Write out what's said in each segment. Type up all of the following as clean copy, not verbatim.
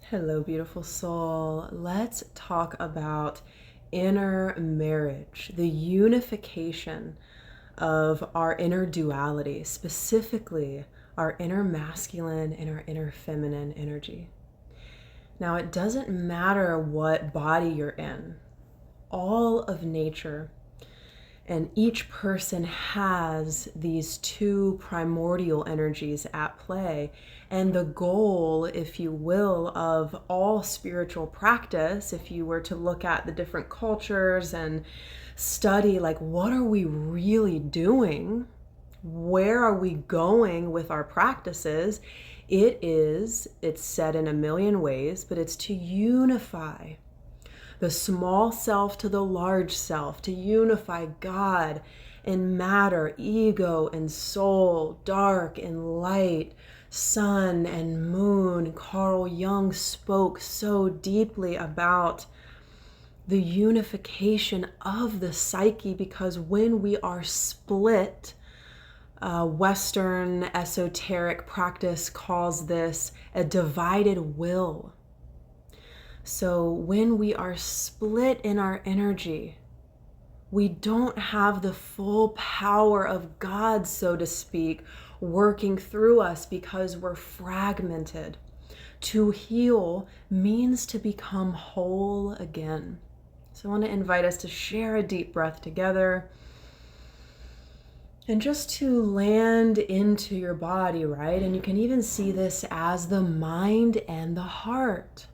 Hello, beautiful soul. Let's talk about inner marriage, the unification of our inner duality, specifically our inner masculine and our inner feminine energy. Now, it doesn't matter what body you're in, all of nature and each person has these two primordial energies at play. And the goal, if you will, of all spiritual practice, if you were to look at the different cultures and study, like, what are we really doing? Where are we going with our practices? It's said in a million ways, but it's to unify the small self to the large self, to unify God and matter, ego and soul, dark and light, sun and moon. Carl Jung spoke so deeply about the unification of the psyche, because when we are split, Western esoteric practice calls this a divided will. So when we are split in our energy, we don't have the full power of God, so to speak, working through us because we're fragmented. To heal means to become whole again. So I want to invite us to share a deep breath together and just to land into your body, right? And you can even see this as the mind and the heart.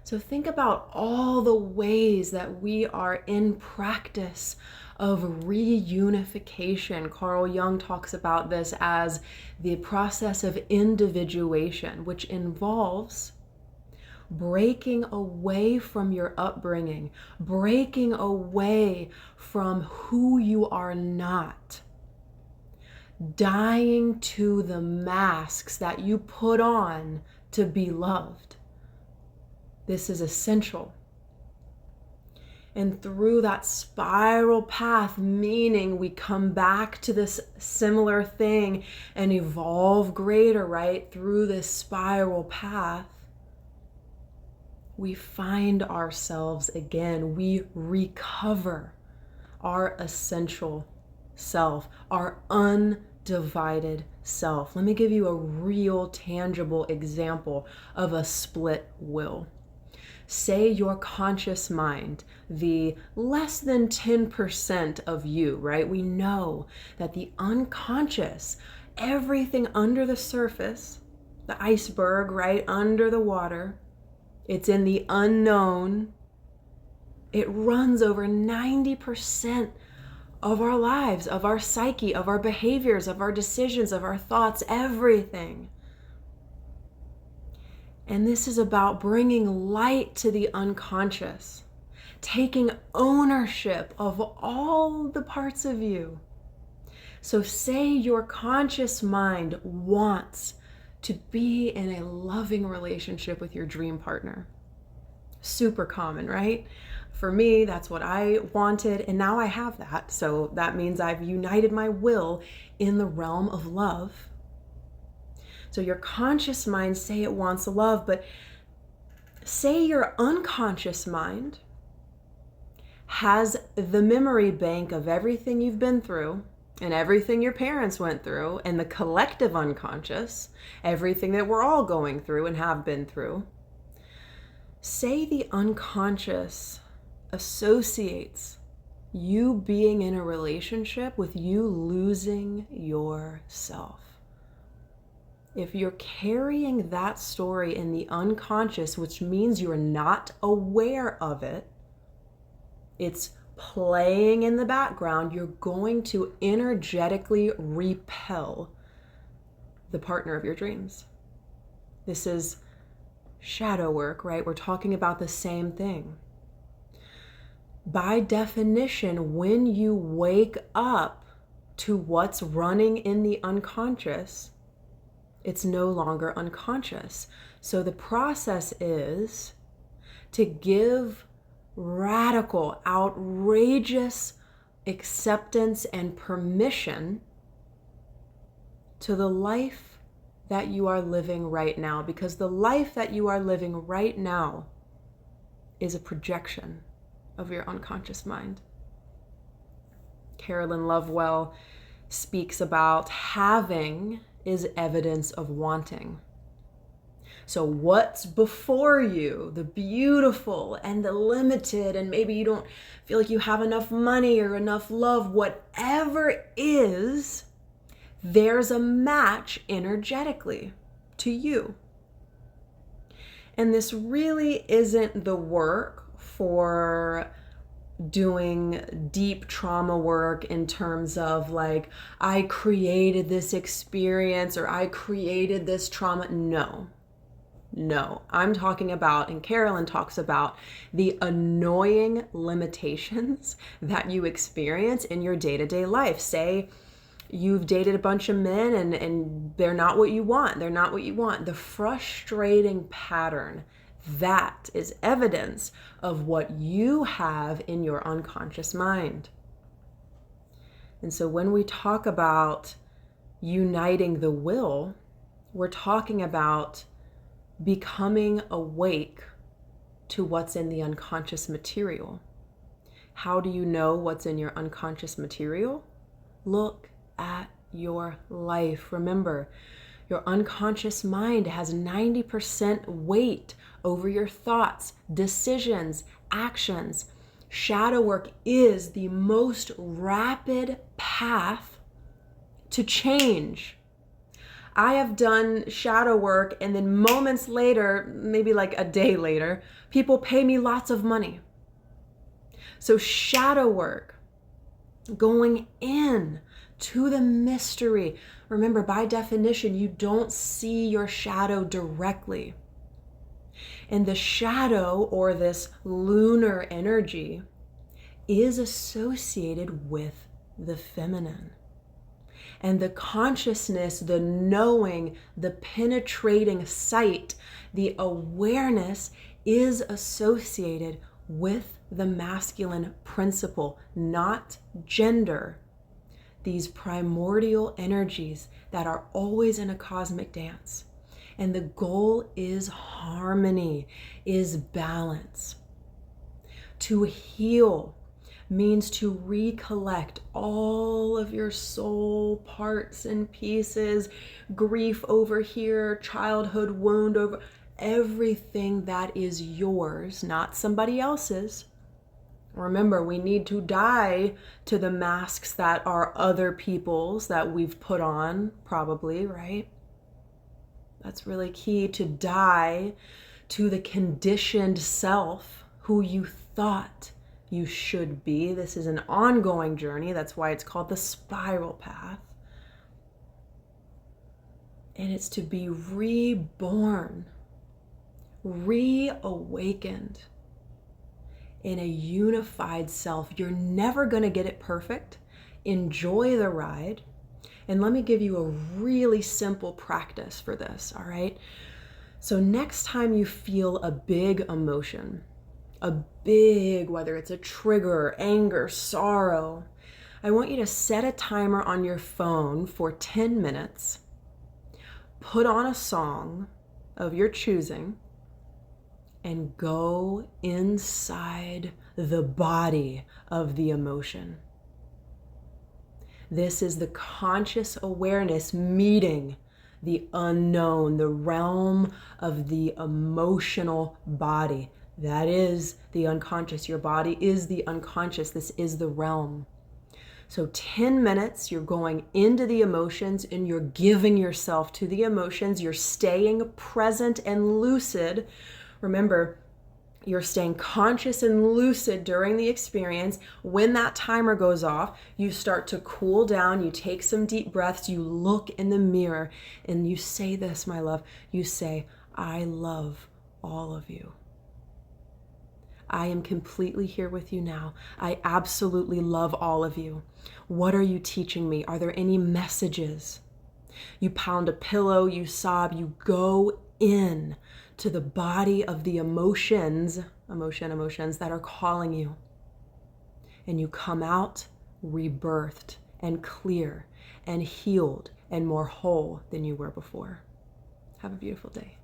So think about all the ways that we are in practice of reunification. Carl Jung talks about this as the process of individuation, which involves breaking away from your upbringing, breaking away from who you are not, dying to the masks that you put on to be loved. This is essential. And through that spiral path, meaning we come back to this similar thing and evolve greater, right? Through this spiral path, we find ourselves again. We recover our essential self, our undivided self. Let me give you a real tangible example of a split will. Say your conscious mind, the less than 10% of you, right? We know that the unconscious, everything under the surface, the iceberg, right, under the water, it's in the unknown. It runs over 90% of our lives, of our psyche, of our behaviors, of our decisions, of our thoughts, everything. And this is about bringing light to the unconscious, taking ownership of all the parts of you. So say your conscious mind wants to be in a loving relationship with your dream partner. Super common, right? For me, that's what I wanted, and now I have that. So that means I've united my will in the realm of love. So your conscious mind, say it wants love, but say your unconscious mind has the memory bank of everything you've been through and everything your parents went through, and the collective unconscious, everything that we're all going through and have been through. Say the unconscious associates you being in a relationship with you losing yourself. If you're carrying that story in the unconscious, which means you're not aware of it, it's playing in the background, you're going to energetically repel the partner of your dreams. This is shadow work, right? We're talking about the same thing. By definition, when you wake up to what's running in the unconscious, it's no longer unconscious. So the process is to give radical, outrageous acceptance and permission to the life that you are living right now, because the life that you are living right now is a projection of your unconscious mind. Carolyn Lovewell speaks about having is evidence of wanting. So what's before you, the beautiful and the limited, and maybe you don't feel like you have enough money or enough love, whatever is, there's a match energetically to you. And this really isn't the work for doing deep trauma work in terms of like, I created this experience or I created this trauma. No, I'm talking about, and Carolyn talks about, the annoying limitations that you experience in your day-to-day life. Say you've dated a bunch of men and they're not what you want. They're not what you want. The frustrating pattern, that is evidence of what you have in your unconscious mind. And so when we talk about uniting the will, we're talking about becoming awake to what's in the unconscious material. How do you know what's in your unconscious material? Look at your life. Remember, your unconscious mind has 90% weight over your thoughts, decisions, actions. Shadow work is the most rapid path to change. I have done shadow work, and then moments later, maybe like a day later, people pay me lots of money. So shadow work, going in to the mystery. Remember, by definition, you don't see your shadow directly. And the shadow, or this lunar energy, is associated with the feminine. And the consciousness, the knowing, the penetrating sight, the awareness is associated with the masculine principle, not gender. These primordial energies that are always in a cosmic dance. And the goal is harmony, is balance. To heal means to recollect all of your soul parts and pieces, grief over here, childhood wound over, everything that is yours, not somebody else's. Remember, we need to die to the masks that are other people's that we've put on, probably, right? That's really key, to die to the conditioned self who you thought you should be. This is an ongoing journey. That's why it's called the spiral path. And it's to be reborn, reawakened in a unified self. You're never going to get it perfect. Enjoy the ride. And let me give you a really simple practice for this, all right? So next time you feel a big emotion, whether it's a trigger, anger, sorrow, I want you to set a timer on your phone for 10 minutes, put on a song of your choosing, and go inside the body of the emotion. This is the conscious awareness meeting the unknown, the realm of the emotional body. That is the unconscious. Your body is the unconscious. This is the realm. So 10 minutes, you're going into the emotions and you're giving yourself to the emotions. You're staying present and lucid. Remember, you're staying conscious and lucid during the experience. When that timer goes off, you start to cool down. You take some deep breaths. You look in the mirror and you say this, my love. You say, I love all of you. I am completely here with you now. I absolutely love all of you. What are you teaching me? Are there any messages? You pound a pillow, you sob, you go in to the body of the emotions that are calling you. And you come out rebirthed and clear and healed and more whole than you were before. Have a beautiful day.